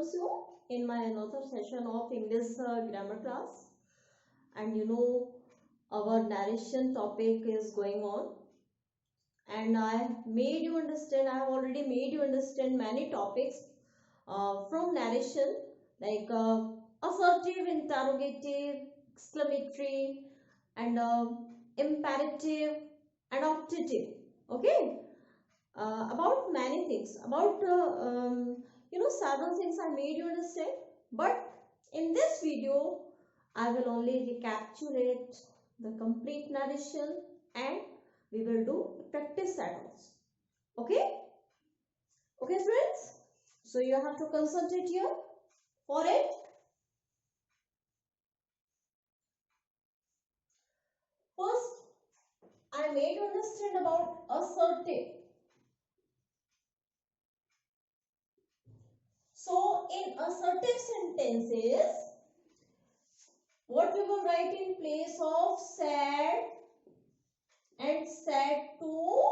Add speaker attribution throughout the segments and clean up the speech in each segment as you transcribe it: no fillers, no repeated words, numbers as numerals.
Speaker 1: welcomes you in my another session of English grammar class. And our narration topic is going on, and I have already made you understand many topics from narration, like assertive, interrogative, exclamatory, and imperative and optative. Okay, about many things, about several things I made you understand. But in this video, I will only recapitulate the complete narration, and we will do practice that also. Okay? Okay, friends? So you have to concentrate here for it. First, I made you understand about assertive. So in assertive sentences, what we will write in place of said and said to,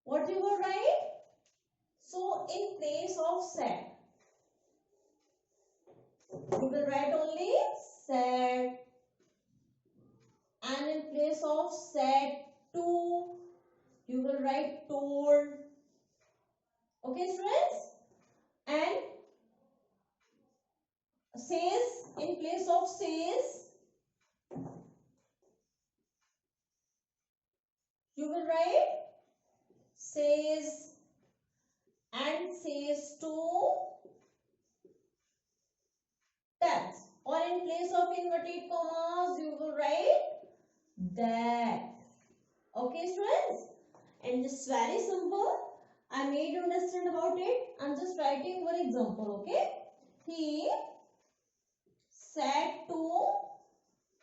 Speaker 1: what we will write? So in place of said, we will write only said, and in place of said to, you will write told. Okay, friends? And says, in place of says, you will write says, and says to that. Or in place of inverted commas, you will write that. Okay, friends? And it's very simple. I made you understand about it. I'm just writing one example. Okay? He said to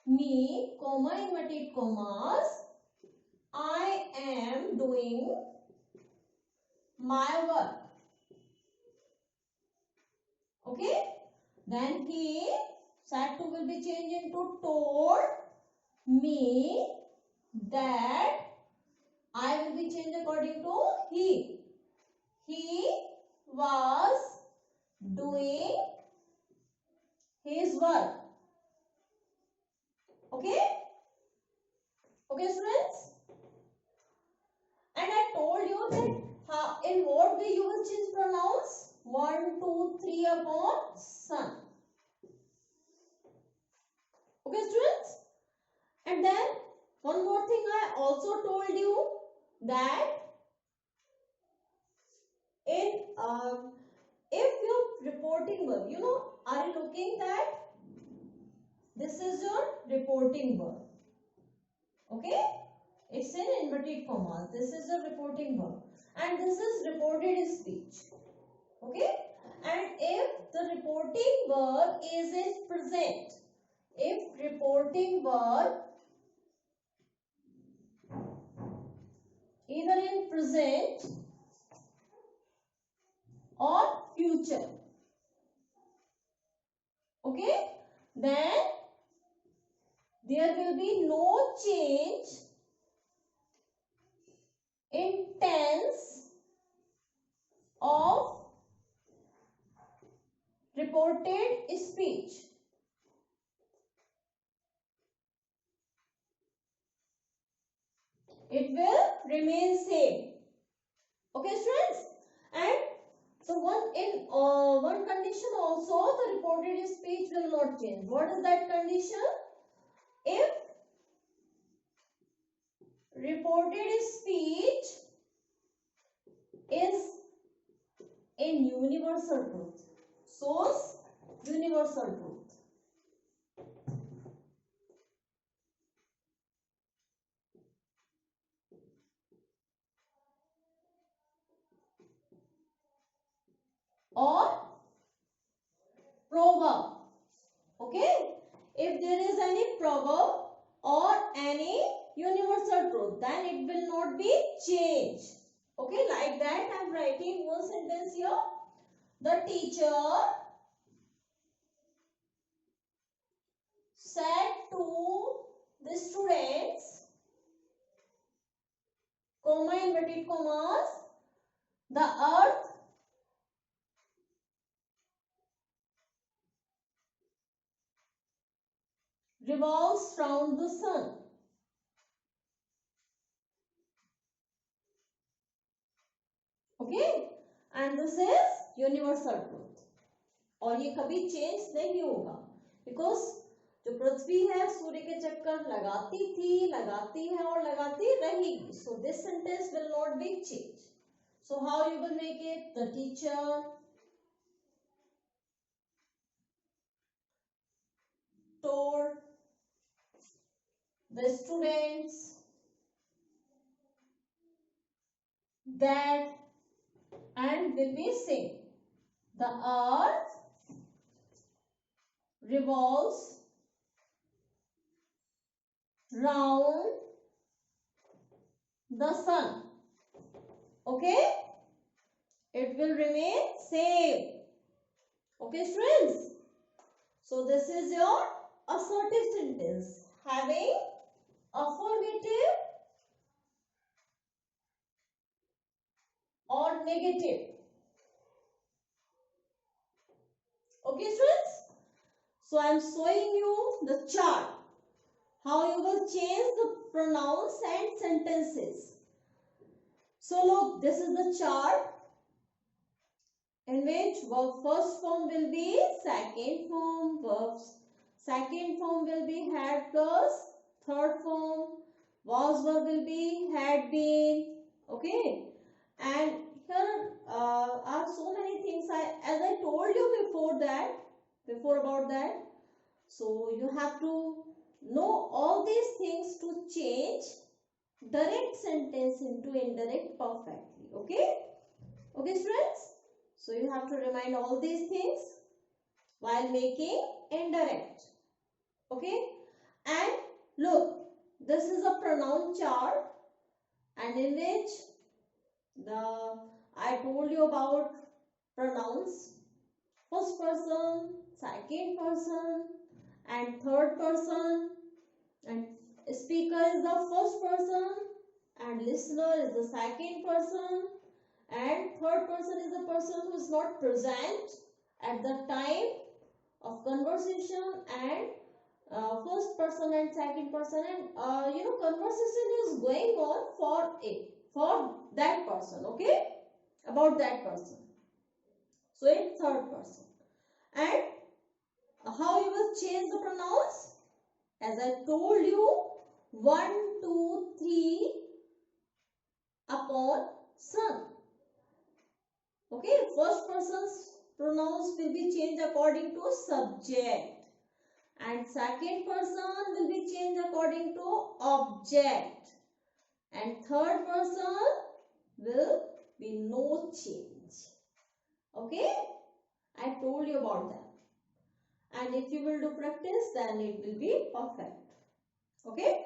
Speaker 1: me, comma, inverted commas, I am doing my work. Okay? Then he said to will be changed into told me that I will be changed according to he. He was doing his work. Okay? Okay, students? And I told you that in what way you will change pronouns? 1, 2, 3 upon son. Okay, students? And then one more thing I also told you, that in if your reporting verb, are you looking that this is your reporting verb? Okay, it's in inverted commas. This is the reporting verb, and this is reported speech. Okay, and if the reporting verb is in present, if reporting verb either in present or future, okay, then there will be no change in tense of reported speech. It will remain same. Okay, students? And so one condition also, the reported speech will not change. What is that condition? If reported speech is in universal truth, source universal truth. Or proverb. Okay, if there is any proverb or any universal truth, then it will not be changed. Okay, like that I am writing one sentence here. The teacher said to the students, comma, inverted commas, the earth revolves round the sun. Okay, and this is universal truth. और ये कभी change नहीं होगा, because जो पृथ्वी है सूर्य के चक्कर लगाती थी, लगाती है और लगाती रहेगी. So this sentence will not be change. So how you will make it? The teacher told the students that, and will be sing, the earth revolves round the sun. Okay, it will remain same. Okay students, so this is your assertive sentence having affirmative or negative. Okay students, so I am showing you the chart how you will change the pronouns and sentences. So look, this is the chart in which verb first form will be second form, verbs second form will be had plus third form, was verb will be had been. Okay, and here are so many things as I told you before about that. So you have to know all these things to change direct sentence into indirect perfectly. Okay, okay students, so you have to remind all these things while making indirect. Okay, and look, this is a pronoun chart, and in which I told you about pronouns first person, second person and third person, and speaker is the first person and listener is the second person, and third person is the person who is not present at the time of conversation, and first person and second person, and conversation is going on for that person. Okay, about that person, so it's third person. And how you will change the pronouns? As I told you, 1, 2, 3 upon sun. Okay, first person's pronouns will be changed according to subject, and second person will be changed according to object, and third person will be no change. Okay, I told you about that, and if you will do practice, then it will be perfect. Okay,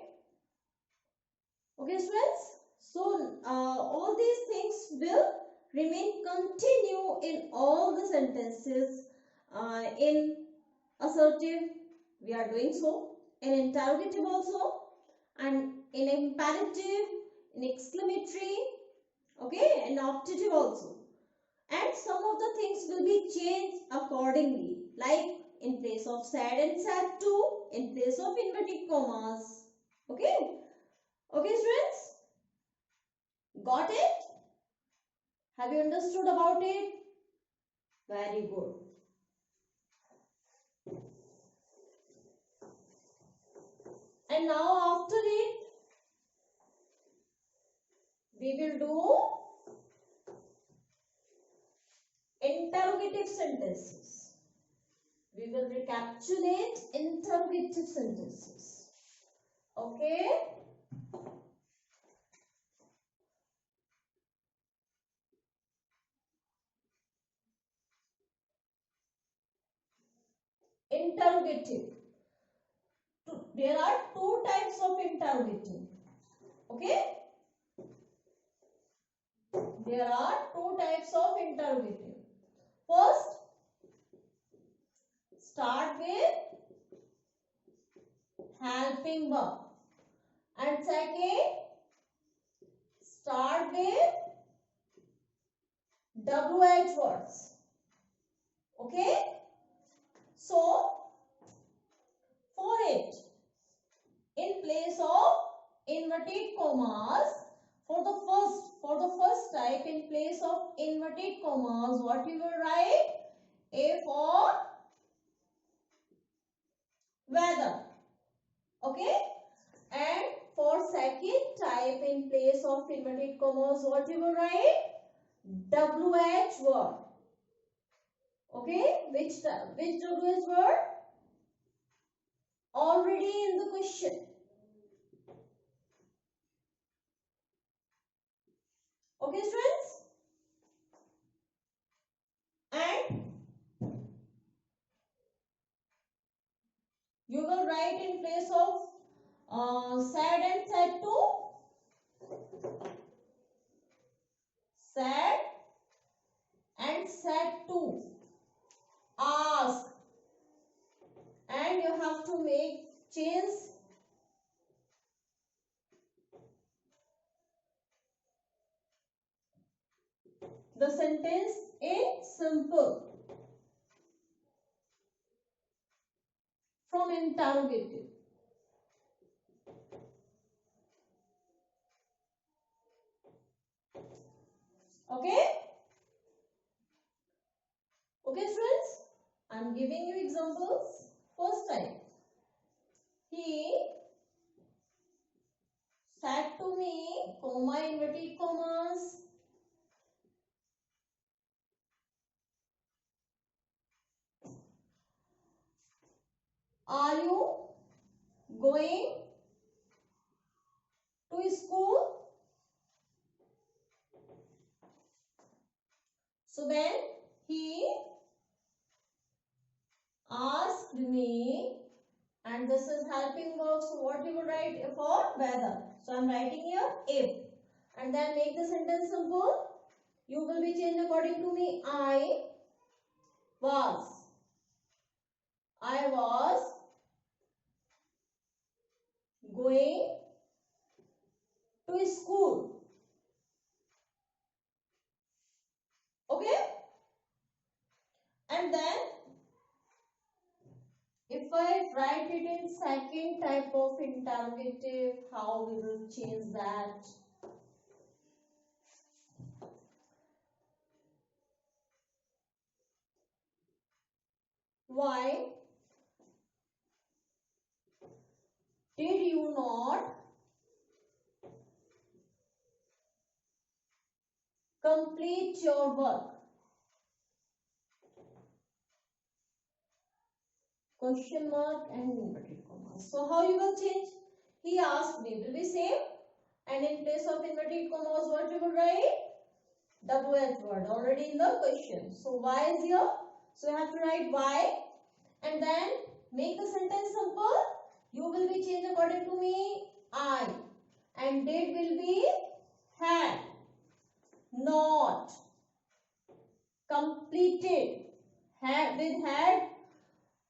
Speaker 1: okay students, so all these things will remain continue in all the sentences. In assertive we are doing so, in interrogative also, and in imperative, in exclamatory, okay, and optative also. And some of the things will be changed accordingly, like in place of said and said to, in place of inverted commas. Okay, okay students, got it? Have you understood about it? Very good. And now after it, we will do interrogative sentences. We will recapitulate interrogative sentences. Okay. Interrogative. There are two types of interrogative. Okay. There are two types of interrogative. First, start with helping verb, and second, start with WH words. Okay. So, for it, inverted commas, for the first type, in place of inverted commas, what you will write? A for weather. Okay? And for second type, in place of inverted commas, what you will write? WH word. Okay? Which WH word? Already in the question. Okay, students? And you will write in place of sad and sad too. Sad and sad too. Ask. And you have to change the sentence in simple from interrogative. Okay? Okay, students? I am giving you examples. First time. He said to me, comma, inverted commas, are you going to school? So then he asked me, and this is helping verb. So what you would write for weather? So I am writing here if, and then make the sentence simple. You will be changed according to me. I was going to school. Okay? And then if I write it in second type of interrogative, how we will change that? Why did you not complete your work? Question mark and inverted commas. So how you will change? He asked me, will be same, and in place of inverted commas, what you will write? WH word already in the question. So why is here? So you have to write why, and then make the sentence simple. You will be changed according to me. I, and did will be had, not, completed. Had, with had,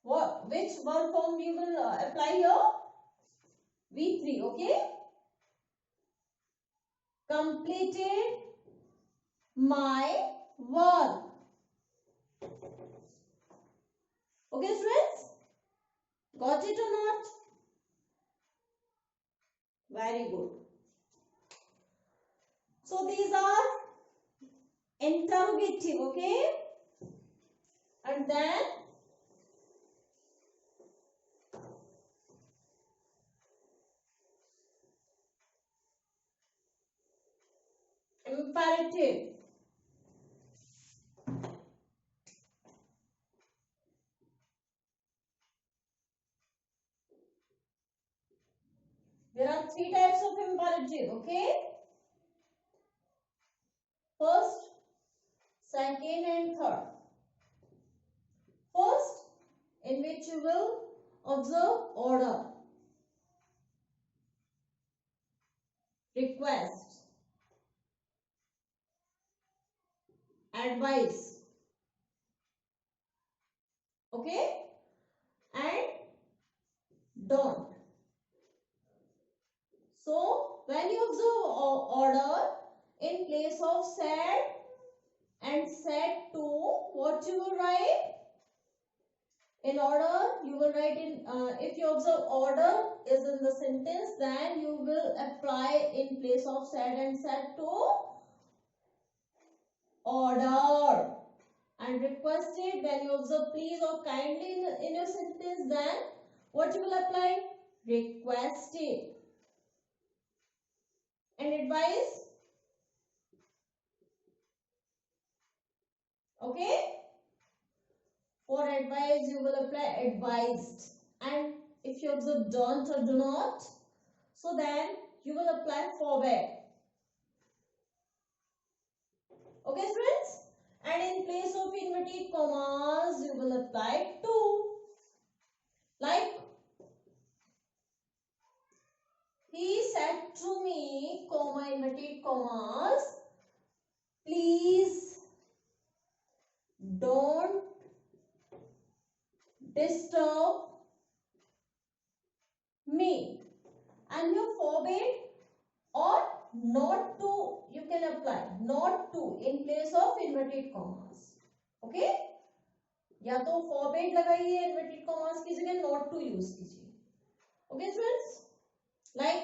Speaker 1: what, which verb form you will apply here? V3. Okay, completed my work. Okay, students, got it or not? Very good. So these are interrogative. Okay, and then imperative. There are three types of imperative. Okay, first, second and third. First, in which you will observe order, request, advice. Okay, and don't. So when you observe order, in place of said and said to, what you will write? In order, you will write in, if you observe order is in the sentence, then you will apply in place of said and said to order. And requested, when you observe please or kindly in your sentence, then what you will apply? Requested. And advise, okay? For advice, you will apply advised. And if you observe don't or do not, so then you will apply forbade. Okay, friends? And in place of inverted commas, you will apply to. Like, he said to me, comma, inverted commas, please don't disturb me. And you forbade or not to, you can apply not to in place of inverted commas. Okay? या तो forbade लगाइए inverted commas की जगह not to use कीजिए. Okay, friends? Like,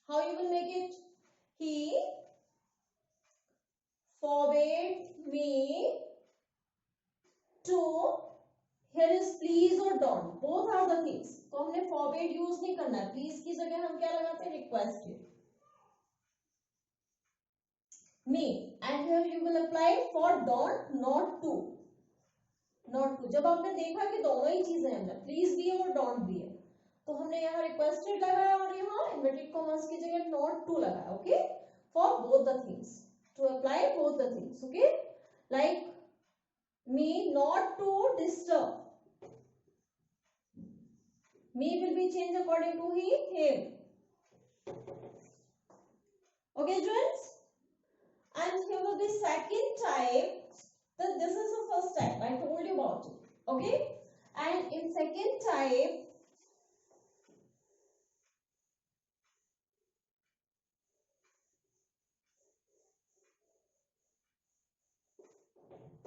Speaker 1: how you will make it? He forbade me to, here is please or don't, both are the things. तो हमने forbade use नहीं करना है, please की जगह हम क्या लगाते हैं? Requested me. And here you will apply for don't, not to. Not to, जब आपने देखा कि दोनों ही चीजें हैं, please भी है और don't भी है, तो हमने यहाँ requested लगाया और यहाँ inverted commas की जगह not to लगाया. Okay, for both the things, to apply both the things. Okay, like me not to disturb. Me will be changed according to he, him. Okay, students? And here will be second type. So this is the first type. I told you about it. Okay? And in second type,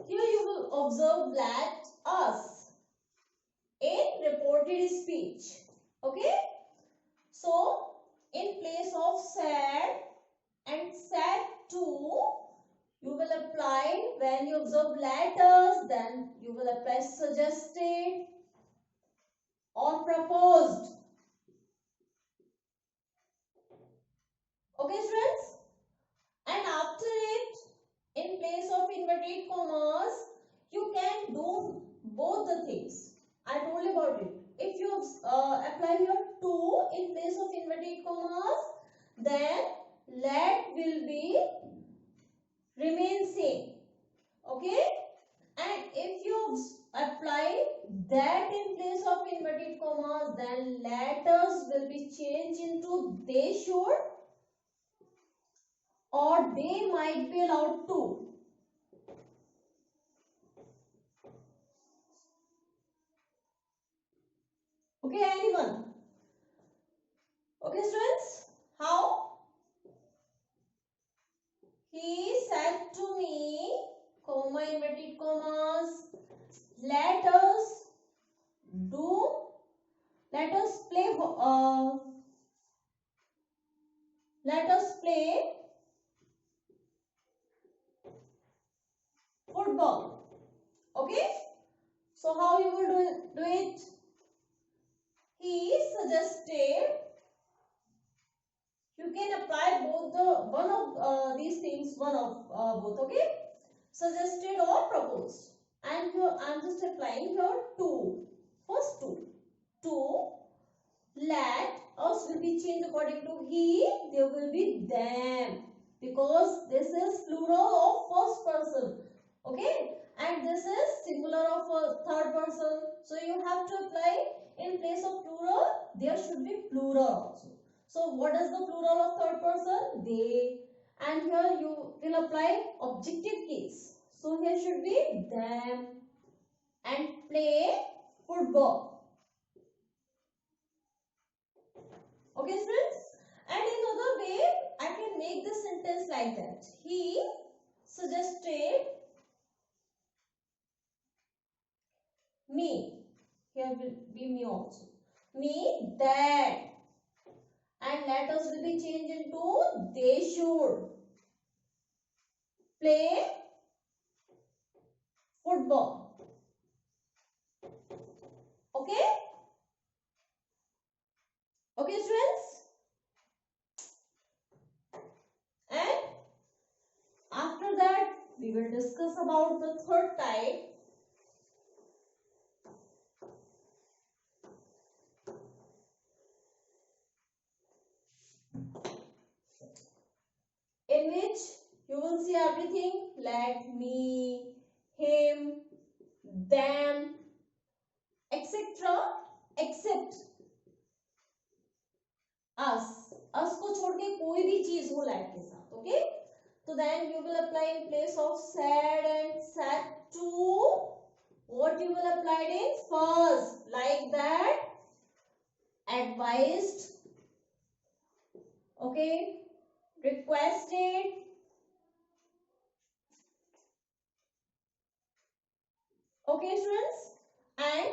Speaker 1: here you will observe let us in reported speech. Okay? So, in place of said and said to, you will apply, when you observe letters, then you will apply suggested or proposed. Okay, students? And after it, in place of inverted commas, you can do both the things. I told you about it. If you apply here to in place of inverted commas, then let will be remain same. Okay? And if you apply that in place of inverted commas, then letters will be changed into they should or they might be allowed to. Okay, anyone? Okay, students, how? He said to me, comma, inverted commas, let us do, let us play, let us play football. Okay? So how you will do it? He suggested, you can apply both the one of these things, one of both. Okay, suggested or proposed. And here I am just applying here two. First two. Let us will be changed according to he. There will be them, because this is plural of first person. Okay, and this is singular of a third person. So you have to apply in place of plural. There should be plural also. So what is the plural of third person? They. And here you will apply objective case. So here should be them and play football. Okay, friends? And in other way, I can make this sentence like that. He suggested me Here will be me also. Me, that. And letters will be changed into they should play football. Okay? Okay, students? And after that, we will discuss about the third type. In which you will see everything like me, him, them, etc. except us. us को छोड़ के कोई भी चीज हो light के साथ. Okay, so then you will apply in place of sad and sad to what you will apply in first, like that, advised, okay, requested, okay students, and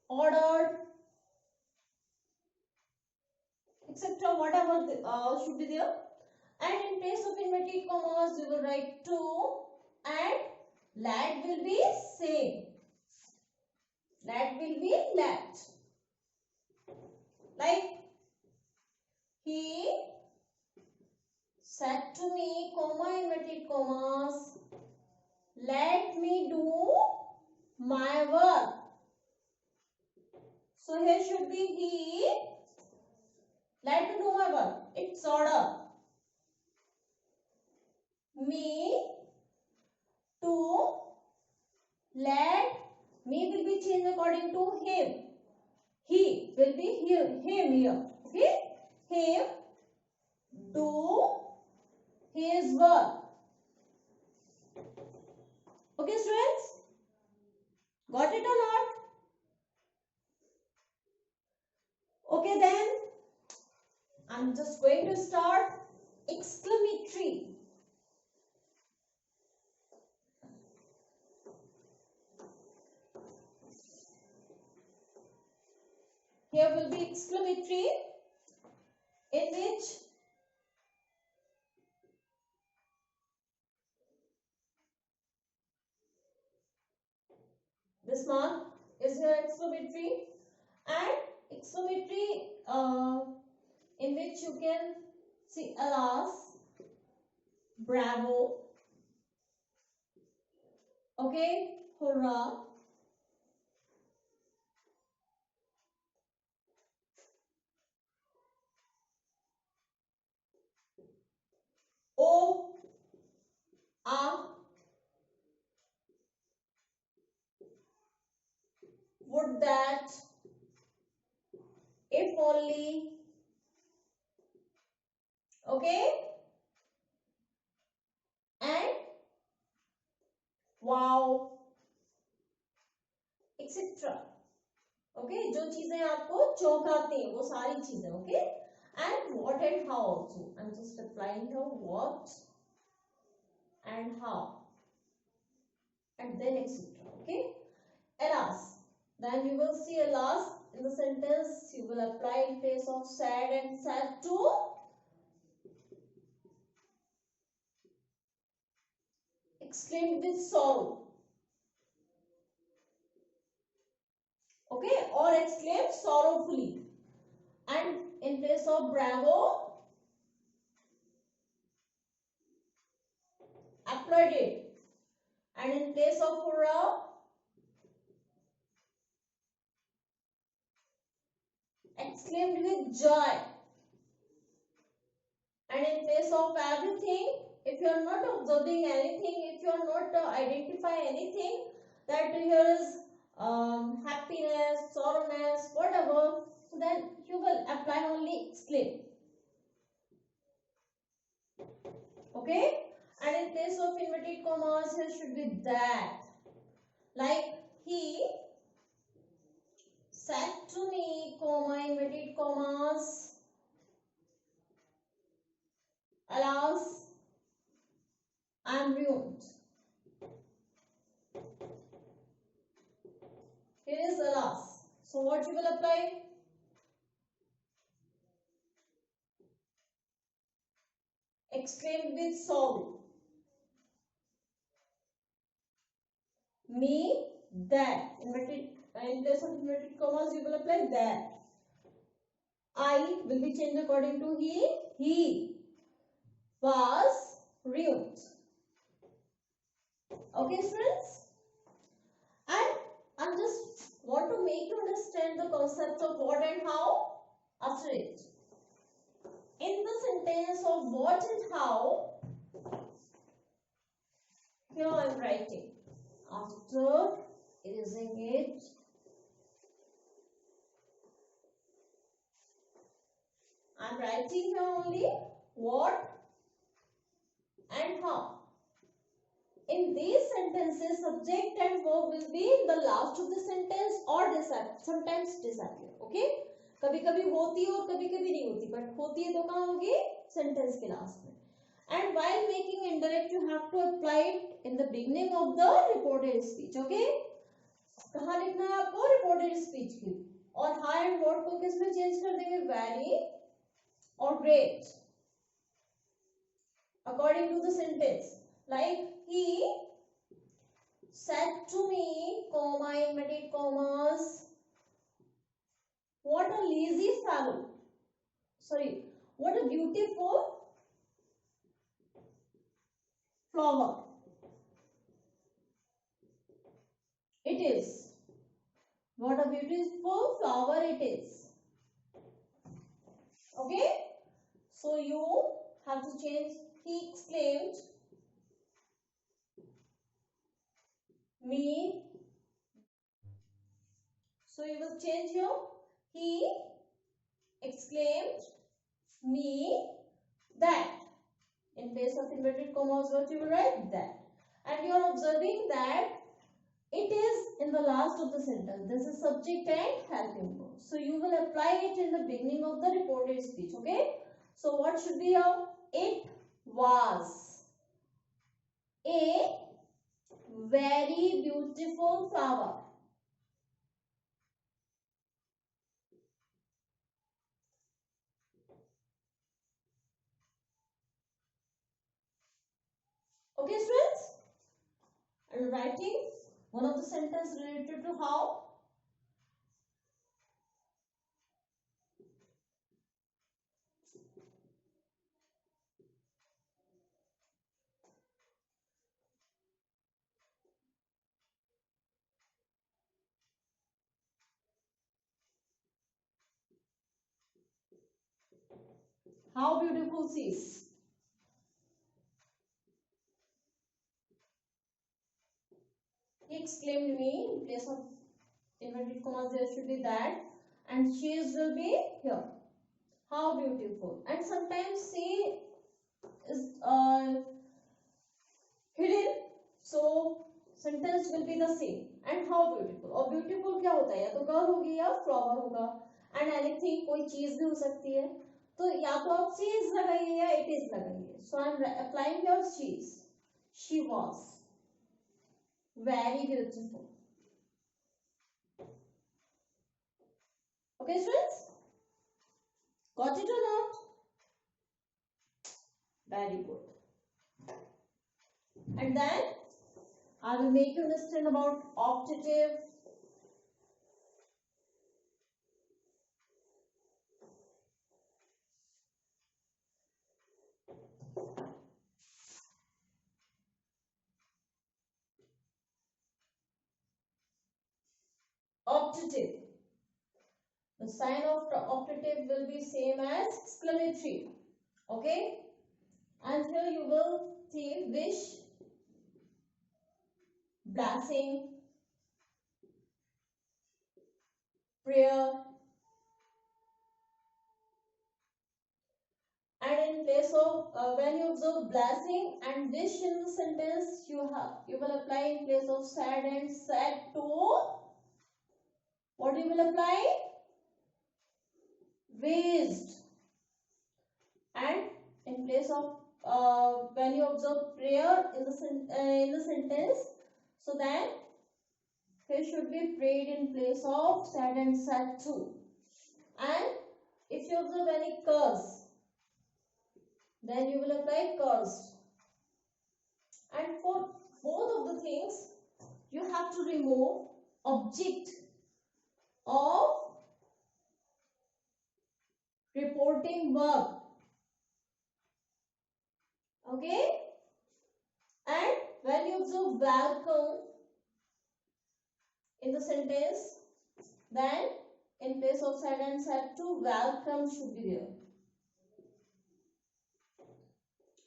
Speaker 1: ordered, etc. whatever should be there. And in place of inverted commas we will write to, and let will be same, let will be let, like he said to me, comma, inverted commas, let me do my work. So here should be he, let me do my work, it's order. Me, to, let, me will be changed according to him. He will be him here. Okay? Him do his work. Okay, students? Got it or not? Okay, then I'm just going to start exclamatory. Here will be exclamatory, in which this mark is your exclamatory, and exclamatory in which you can see alas, bravo, okay, hurrah, oh, ah, would that, if only, okay, and wow, etc. Okay, जो चीजें आपको चौंकाती हैं वो सारी चीजें. Okay, and what and how also. I am just applying the what and how and then etc. Okay, alas, then you will see alas in the sentence you will apply in place of sad and sad to exclaimed with sorrow. Okay, or exclaimed sorrowfully. And in place of bravo, applauded. And in place of hurrah, exclaimed with joy. And in place of everything, if you are not observing anything, if you are not identifying anything, that here is happiness, sorrowness, whatever, so then you will apply only exclaim. Okay, and in place of inverted commas here should be that, like he said to me, comma, inverted commas, alas, I am ruined. Here is alas. what you will apply? Exclaimed with song. Me, that. In place of inverted commas, you will apply that. I will be changed according to he. He was ruined. Okay, students? And I just want to make you understand the concept of what and how after it. In the sentence of what and how, here I am writing. After erasing it, I am writing here only what and how. In these sentences, subject and verb will be in the last of the sentence or sometimes disappear. Okay? कभी कभी होती है और कभी कभी नहीं होती, but होती है तो कहाँ होगी? Sentence के last में. And while making indirect, you have to apply it in the beginning of the reported speech. Okay? कहाँ लिखना है आपको? Reported speech की. और high and what को किस में change कर देंगे? Very or great. According to the sentence. Like he said to me, comma, inverted commas, what a lazy fellow. Sorry, what a beautiful flower it is. What a beautiful flower it is. Okay? So you have to change. He exclaimed, me. So you will change here. He exclaimed, me, that. In place of inverted commas, what you will write? That. And you are observing that it is in the last of the sentence. This is subject and helping verb. So you will apply it in the beginning of the reported speech. Okay. So what should be here? It was a very beautiful flower. Okay, students? And writing one of the sentences related to how. How beautiful she is. He exclaimed me. In place of inverted commas, there should be that. And she will be here. How beautiful. And sometimes she is hidden. So sentence will be the same. And how beautiful. और beautiful क्या होता है? या तो girl होगी या flower होगा. And anything कोई चीज भी हो सकती है. तो या तो आप she is लगाइए या it is लगाइए. So I am applying your she is. She was very beautiful. Okay, students? Got it or not? Very good. And then I will make you understand about optative. Optative. The sign of the optative will be same as exclamatory. Okay? And here you will see wish, blessing, prayer. And in place of when you observe blessing and wish in the sentence, you will apply in place of sad and sad to. What you will apply? Wished. And in place of when you observe prayer in the sentence, so then Here should be prayed in place of said and said to. And if you observe any curse, then you will apply cursed. And for both of the things, you have to remove object of reporting verb. Okay? And when you observe welcome in the sentence, then in place of said and said to, welcome should be there.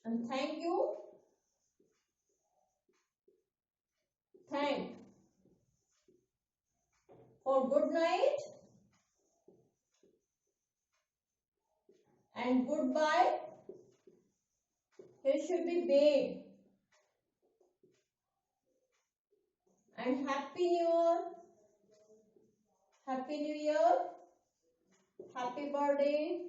Speaker 1: And thank you, thank. For good night and goodbye, here should be bade. And happy new year, happy new year, happy birthday.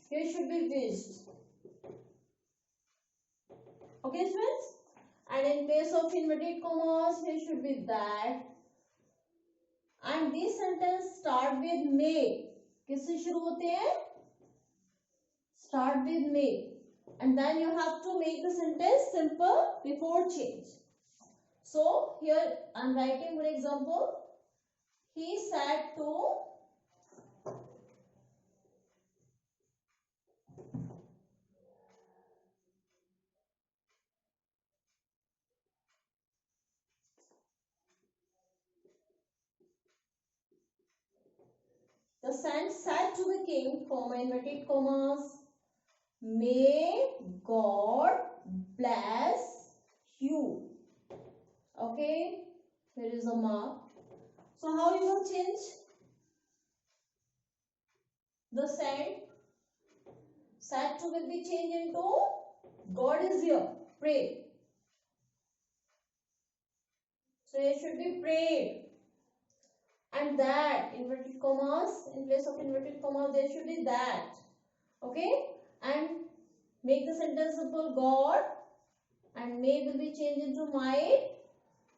Speaker 1: Here should be wished. Okay, friends? And in place of inverted commas, here should be that. And these sentences start with may. किससे शुरू होते हैं? Start with may. And then you have to make the sentence simple before change. So here I am writing for example. He said to the saint said to the king, comma inverted commas, may God bless you. Okay, here is a mark. So how you will change? The said to will be changed into God is here. Pray. So it should be prayed. And that, inverted commas, in place of inverted commas, there should be that. Okay? And make the sentence simple, God, and may will be changed into might,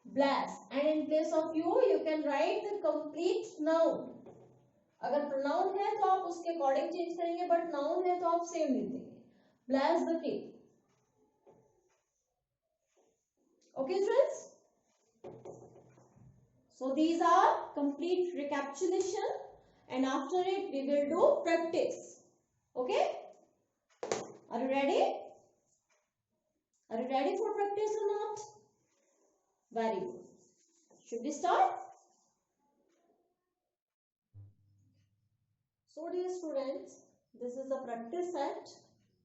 Speaker 1: bless. And in place of you can write the complete noun. अगर pronoun है तो आप उसके according change करेंगे, but noun है तो आप same लिख देंगे. Bless the king. Okay, friends? So these are complete recapitulation, and after it we will do practice. Okay? Are you ready? Are you ready for practice or not? Very good. Should we start? So dear students, this is the practice set,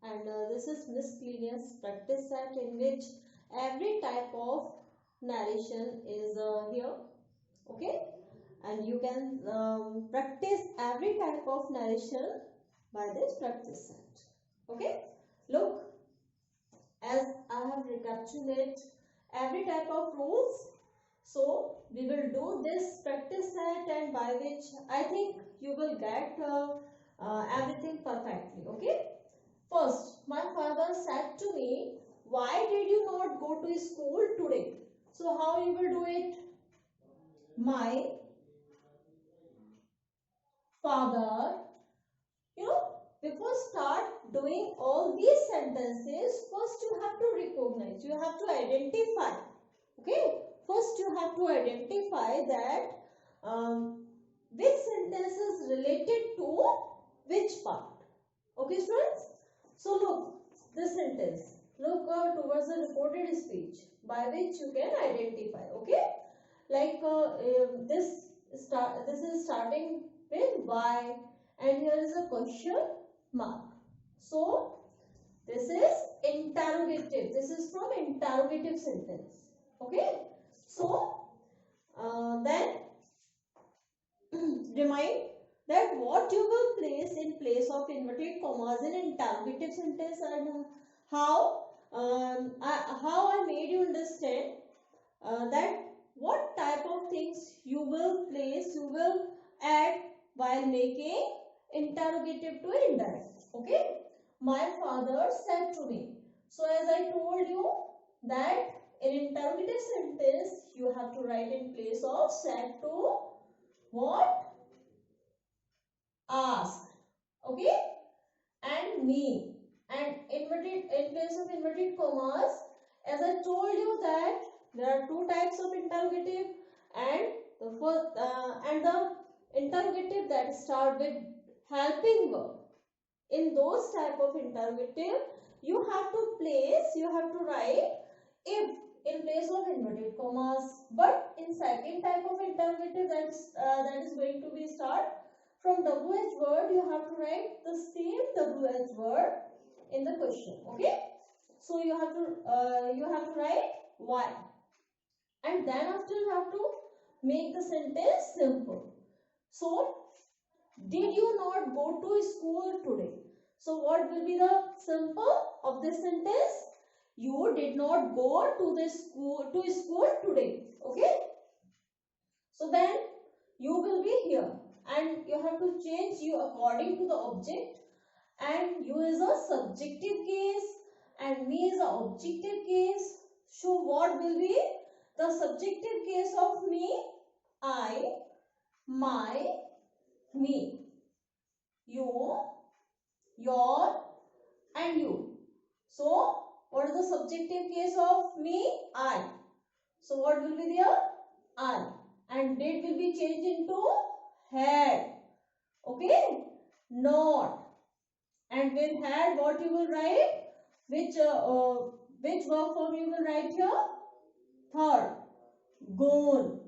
Speaker 1: and this is miscellaneous practice set in which every type of narration is here. Okay? And you can practice every type of narration by this practice set. Okay? Look, as I have recapitulated every type of rules, so we will do this practice set, and by which I think you will get everything perfectly. Okay? First, my father said to me, why did you not go to school today? So how you will do it? My father, before start doing all these sentences, first you have to recognize, you have to identify. Okay, first you have to identify that which sentence is related to which part. Okay, students? So look, this sentence, look towards the reported speech by which you can identify. Okay, like this is starting with why, and here is a question mark. So this is interrogative. This is from interrogative sentence. Okay. So then remind that what you will place in place of inverted commas in interrogative sentence, and how I made you understand that what type of things you will place, you will add while making interrogative to indirect. Okay, my father said to me. So as I told you that in interrogative sentence you have to write in place of said to what? Asked. Okay? And me. And inverted, in place of inverted commas, as I told you that there are two types of interrogative, and the first and the interrogative that start with helping verb. In those type of interrogative, you have to write if in place of inverted commas. But in second type of interrogative, that is going to be start from WH word, you have to write the same WH word in the question. Okay, so you have to write why, and then after you have to make the sentence simple. So did you not go to school today? So what will be the simple of this sentence? You did not go to the school today. Okay. So then you will be here, and you have to change you according to the object, and you is a subjective case and me is a objective case. So what will be the subjective case of me? I, my, me, you, your, and you. So what is the subjective case of me? I. So what will be there? I. And did will be changed into had. Okay? Not. And with had, what you will write? Which verb form you will write here? Third. Gone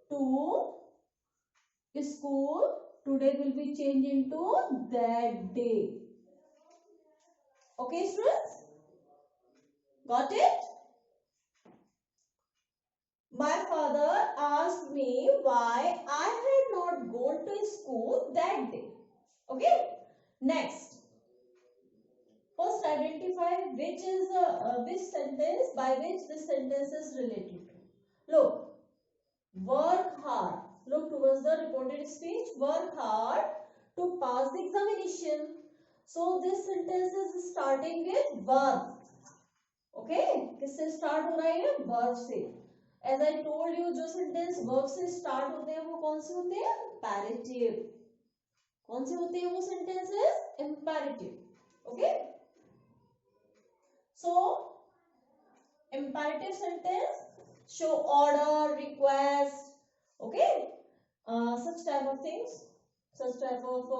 Speaker 1: to school. Today will be changed into that day. Okay, students? Got it? My father asked me why I had not gone to school that day. Okay? Next. First, identify which sentence by which this sentence is related to. Look, work hard. Look towards the reported speech. Work hard to pass the examination. So this sentence is starting with verb. Okay, किससे start हो रहा है? Verb से. As I told you, जो sentence verb से start होते हैं वो कौन से होते हैं? Imperative. कौन से होते हैं वो sentences? Imperative. Okay. So imperative sentence show order, request. Okay. Such type of things. Such type of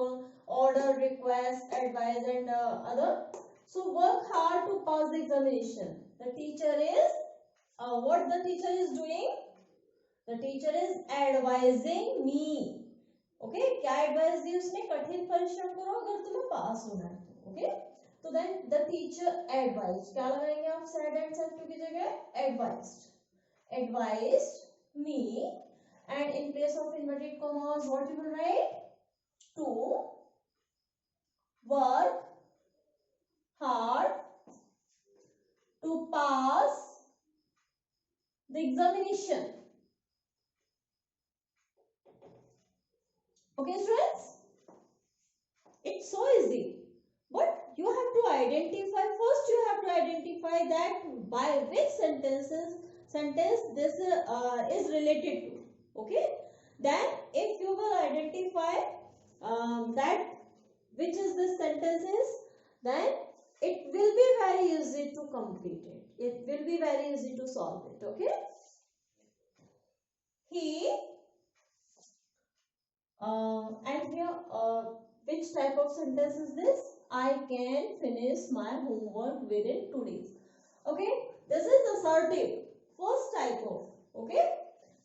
Speaker 1: order, request, advice, and other. So work hard to pass the examination. The teacher is what the teacher is doing? The teacher is advising me. Okay, क्या advice दी उसने? कठिन परिश्रम करो अगर तुम्हें पास होना है. Okay, तो then the teacher advised. क्या लगाएंगे आप said and said to की जगह? Advised me, and in place of inverted commas, what you will write? To work hard to pass the examination. Okay, students? It's so easy. But you have to identify, first you have to identify that by which sentence this is related to. Okay? Then if you will identify that which is this sentences, then it will be very easy to complete it. It will be very easy to solve it. Okay? He and here which type of sentence is this? I can finish my homework within 2 days. Okay, this is assertive. First type of. Okay,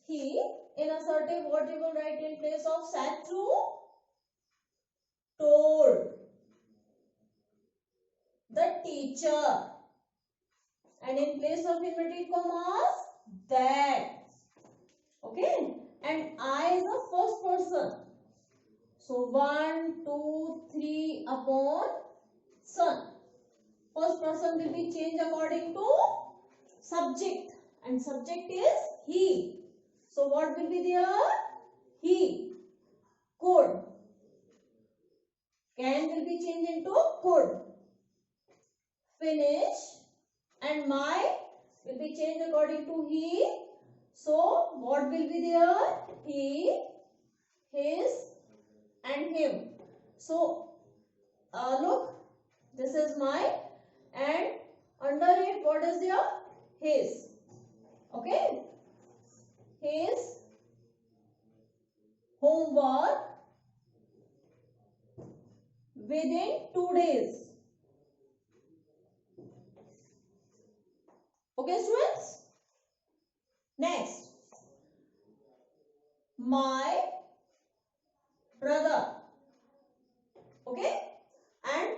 Speaker 1: he in assertive, what you will write in place of said to? Told the teacher, and in place of inverted commas, that. Okay, and I is the first person. So 1, 2, 3 upon son. First person will be changed according to subject, and subject is he. So what will be there? He. Could. Can will be changed into could. finish, and my will be changed according to he. So what will be there? He, his, and him. So look, this is my, and under it what is there? His. Okay, his homework within 2 days. Okay, students. Next, my brother. Okay, and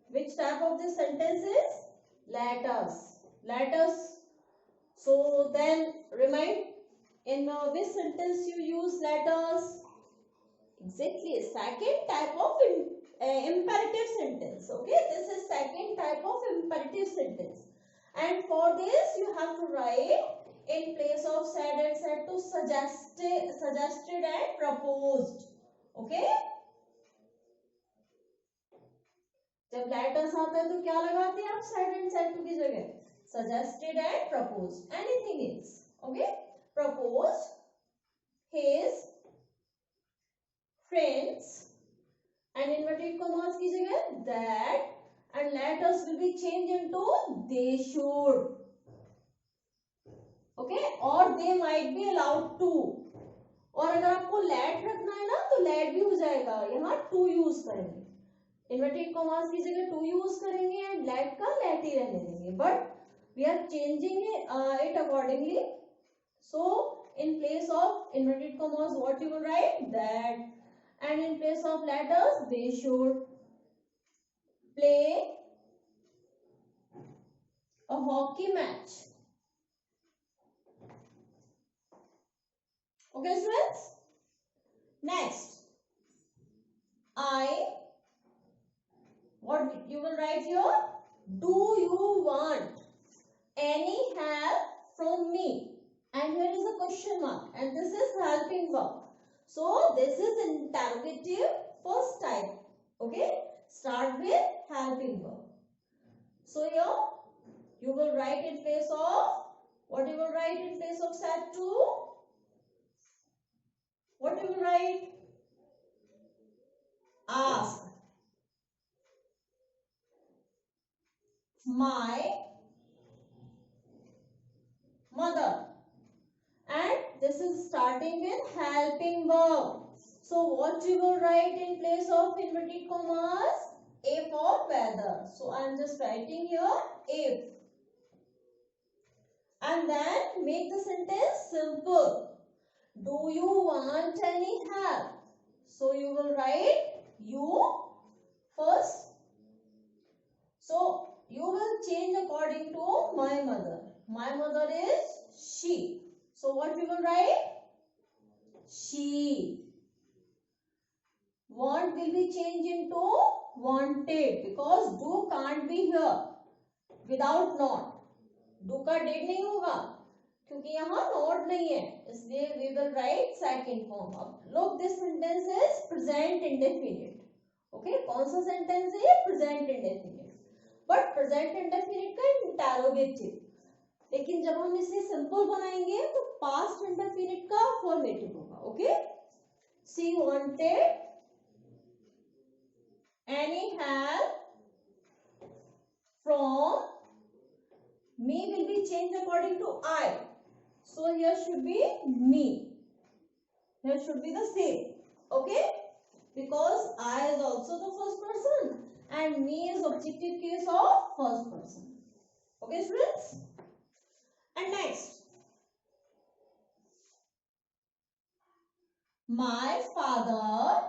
Speaker 1: which type of this sentence is? Let us. Let us. So then remind, in which sentence you use let us? Exactly, second type of imperative sentence. Okay, this is second type of imperative sentence. And for this you have to write in place of said and said to suggested and proposed. Okay, जब letters आता है तो क्या लगाते हैं आप said and said to की जगह? Suggested and proposed. Anything else? Okay, proposed, his friends, and inverted commas की जगह that, and letters will be changed into they should. Okay, or they might be allowed to. और अगर आपको let रखना है ना तो let भी हो जाएगा, यहाँ to use करेंगे. इन्वर्टेड कॉमास की जगह टू यूज करेंगे एंड लेट का लेट ही रहने देंगे, but we are changing it accordingly. So in place of inverted commas what you will write? That, and in place of letters they should play a hockey match. Okay students, next what you will write here? Do you want any help from me? And here is a question mark, and this is helping verb. So this is interrogative first type. Okay, start with helping verb. So here you will write in place of what? You will write in place of said to. What you will write? Ask. My mother, and this is starting with helping verb. So what you will write in place of inverted commas? If or whether. So I am just writing here if, and then make the sentence simple. Do you want any help? So you will write you first. So you will change according to my mother. My mother is she. So what you will write? She. Want will be changed into wanted, because do can't be here without not. Do का did नहीं होगा क्योंकि यहाँ not नहीं है, इसलिए we will write second form. अब look, this sentence is present indefinite. Okay, कौन सा sentence है? present indefinite. But present indefinite का interrogative. लेकिन जब हम इसे simple बनाएंगे तो past indefinite का formative होगा. Okay, she wanted any help from me will be changed according to I. So here should be me. Here should be the same. Okay, because I is also the first person and me is objective case of first person. Okay students, and next, my father,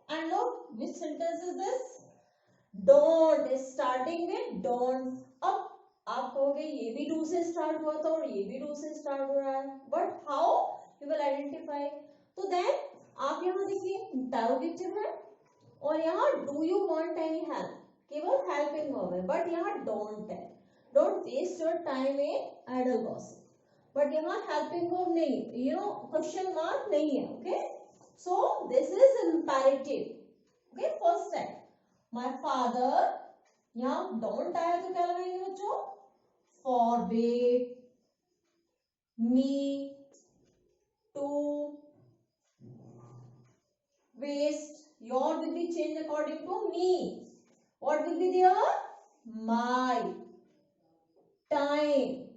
Speaker 1: and look which sentence is this? Don't is starting with don't. अब आप कहोगे ये भी do से start हुआ था और ये भी do से start हो रहा है, but how you will identify? तो then आप यहाँ देखिए interrogative है और यहाँ do you want any help, केवल helping verb है, but यहाँ don't है. Don't waste your time in idle gossip. But यहाँ helping verb नहीं, question mark नहीं है. Okay, so this is imperative. Okay, first step. My father यहाँ don't आया तो क्या लगाएंगे बच्चों? Forbid me to waste. Your will be changed according to me. What will be there? My time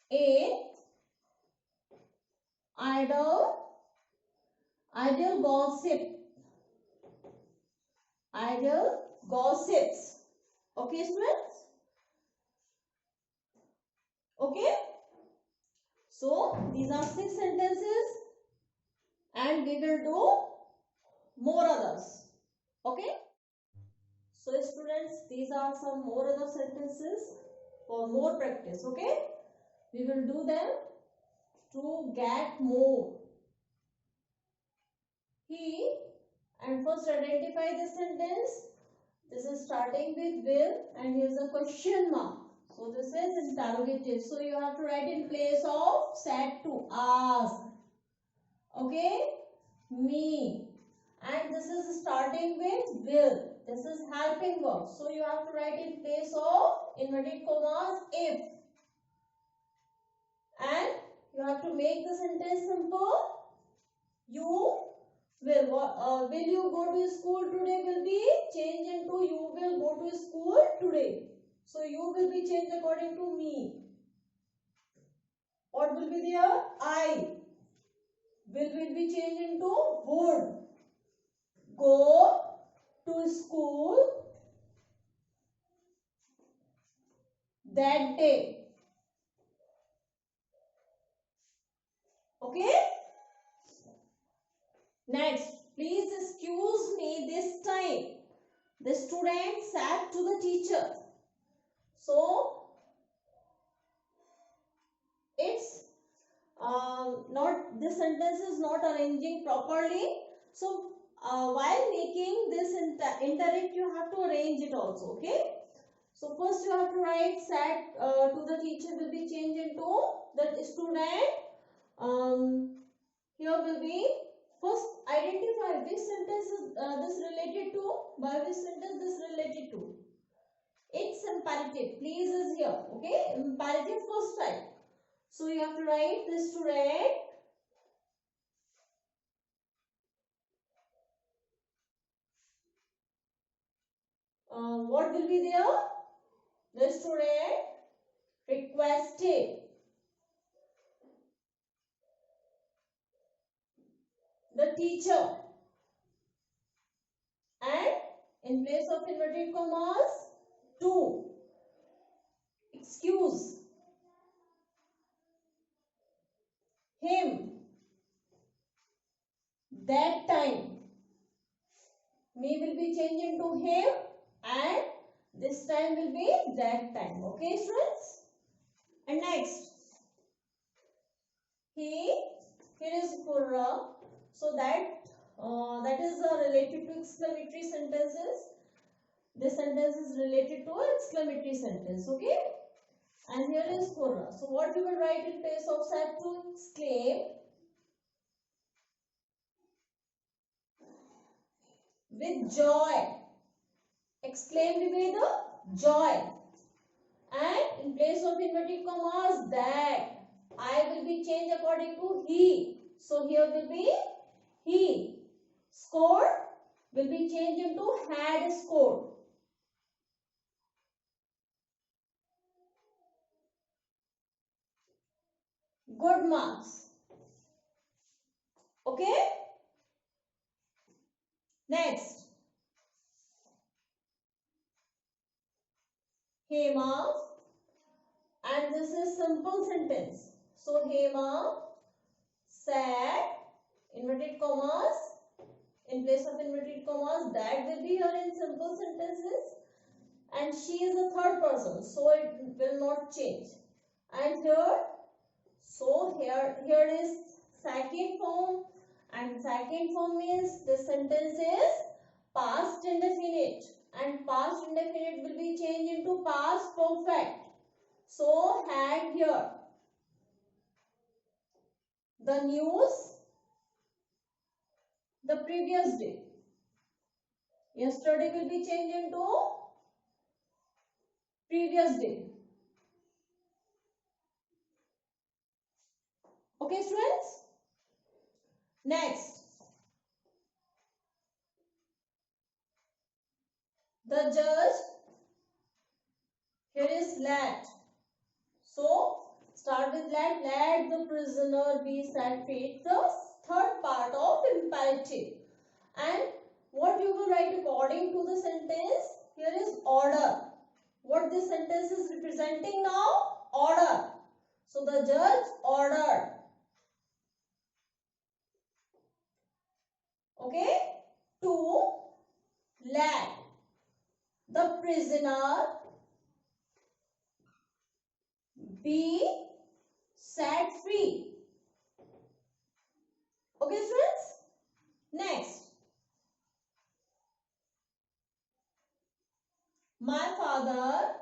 Speaker 1: in idle gossips. Okay, students? Okay. So these are 6 sentences, and we will do more others. Okay. So students, these are some more other sentences for more practice. Okay. We will do them to get more. He, and first identify this sentence. This is starting with will, and here's a question mark. So this is interrogative. So you have to write in place of said to ask. Okay, me. And this is starting with will. This is helping verb. So you have to write in place of inverted commas if. And you have to make the sentence simple. You will you go to school today will be changed into you will go to school today. So you will be changed according to me. What will be there? I. Will be changed into would. Go to school that day. Okay? Next, please excuse me this time. The student said to the teacher. So, it's not, this sentence is not arranging properly. So, while making this indirect, you have to arrange it also. Okay? So, first you have to write said to the teacher will be changed into the student. Here will be first identify which sentence is this related to, by which sentence this related to. It's imperative. Please is here. Okay, imperative first type. So you have to write the student what will be there? The student requested the teacher, and in place of inverted commas to excuse him that time. Me will be changed into him, and this time will be that time. Okay, students? And next, here is Kurra. So that is related to exclamatory sentences. This sentence is related to exclamatory sentence. Okay? And here is Kurra. So what we will write in place of said to exclaim with joy. Exclaimed with joy. And in place of inverted commas that, I will be changed according to he. So here will be he. Scored will be changed into had scored. Good marks. Okay. Next. Hema. And this is simple sentence. So Hema said, inverted commas, in place of inverted commas, that will be here in simple sentences. And she is a third person, so it will not change. And here, so here is second form, and second form means the sentence is past indefinite, and past indefinite will be changed into past perfect. So had here the news the previous day. Yesterday will be changed into previous day. Okay, students? Next, the judge, here is let. So, start with let the prisoner be set free. The third part of imperative. And what you will write according to the sentence, here is order. What this sentence is representing now? Order. So, the judge ordered. Okay? To let the prisoner be set free. Okay, students? Next. My father,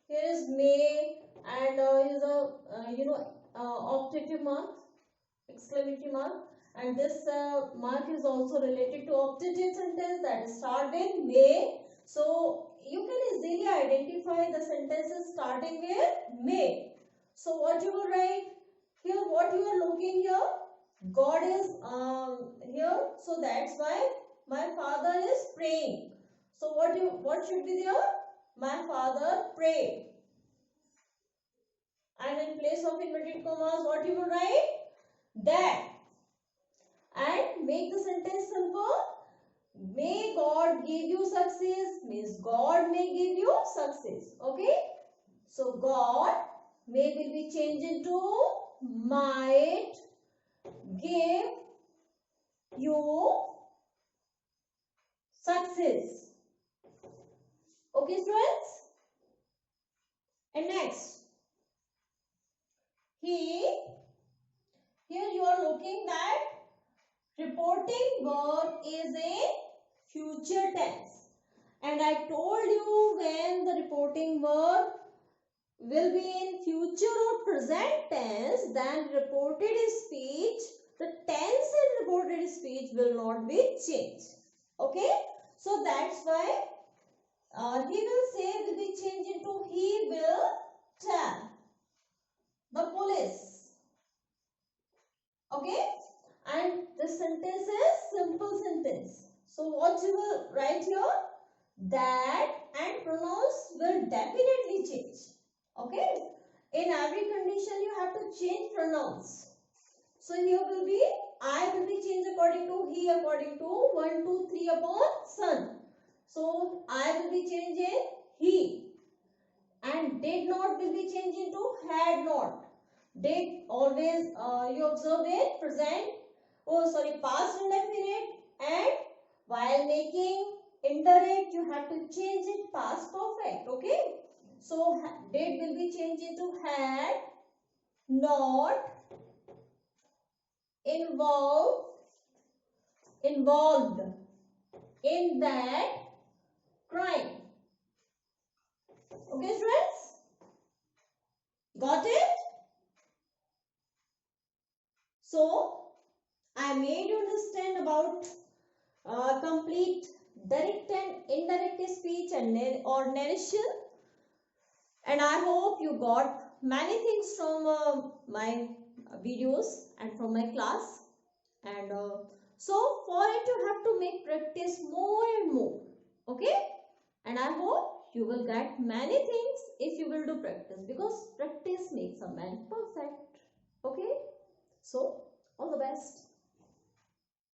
Speaker 1: here is may, and here is a optative mark, exclamatory mark, and this mark is also related to optative sentence that start with may. So you can easily identify the sentences starting with may. So what you will write here? What you are looking here? God is here, so that's why my father is praying. So what should be there? My father prayed. And in place of inverted commas, what you will write? That. And make the sentence simple. May God give you success means God may give you success. Okay? So God may will be changed into might give you success. Okay, students? And next, here you are looking that reporting verb is a future tense. And I told you when the reporting verb will be in future or present tense, then reported speech, the tense in reported speech will not be changed. Okay? So that's why he will say will be changed into he will tell the police. Okay? And this sentence is simple sentence. So what you will write here? That and pronouns will definitely change. Okay? In every condition you have to change pronouns. So here will be I will be changed according to he, according to 1, 2, 3 upon son. So I will be changed in he. And did not will be changed into had not. Did always you observe it present, past indefinite, and while making indirect you have to change it past perfect. Okay? So did will be changed into had, not, involved in that crime. Okay, friends? Got it? So I made you understand about complete direct and indirect speech and or narration, and I hope you got many things from my videos and from my class. And so for it you have to make practice more and more. Okay? And I hope you will get many things if you will do practice, because practice makes a man perfect. Okay? So all the best.